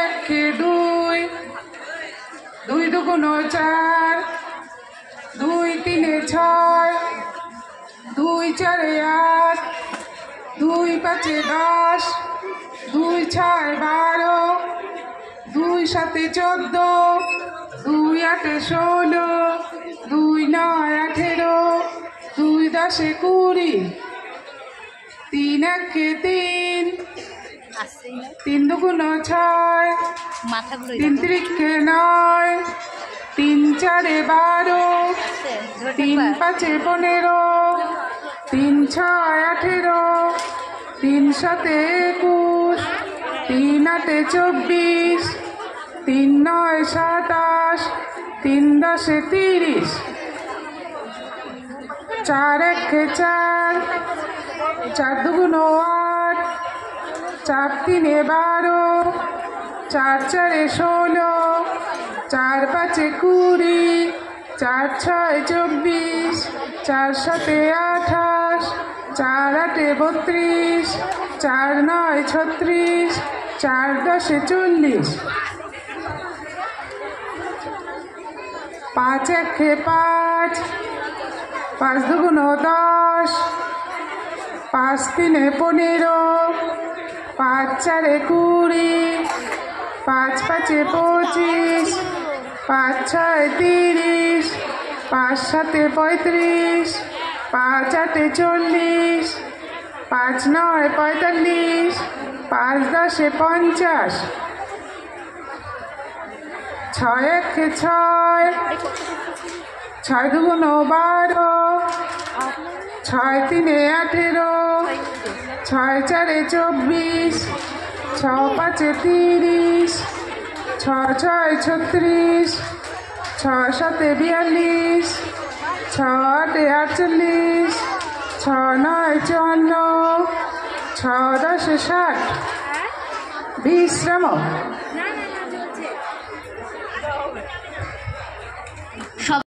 একে দুই, দুই দুগুণ চার, দুই তিনে ছয়, দুই চারে আট, দুই পাঁচে 10, দুই ছয় 12, দুই সাতে 14, দুই আটে 16, দুই নয় 18, দুই দশে 20, তিন একে তিন, তিন দুগুণ ছয়, তিন ত্রিকে 9, তিন চারে 12, তিন পাঁচে 15, তিন ছয় 18, তিন সাতে 21, তিন আটে 24, তিন নয় 27, তিন দশে 30, চার একে 4, চার দুগুণ 8, চার তিনে 12, চার চারে 16, চার পাঁচে 20, চার ছয় 24, চার সাতে 28, চার আটে 32, চার নয় 36, চার দশে 40, পাঁচ একে 5, পাঁচ দুগুণ 10, পাঁচ তিনে 15, পাঁচ চারে 20, পাঁচ পাঁচে 25, পাঁচ ছয় 30, পাঁচ সাতে 35, পাঁচ আটে 40, পাঁচ নয় 45, পাঁচ দশে 50, ছয় একে 6, ছয় দুগুণ 12, ছয় তিনে 18, ছয় চারে 24, ছ পাঁচে 30, ছ ছয় 36, ছ সাতে 42, ছ আটে 48, ছ নয় 54, ছ দশে 60। বিশ্রাম।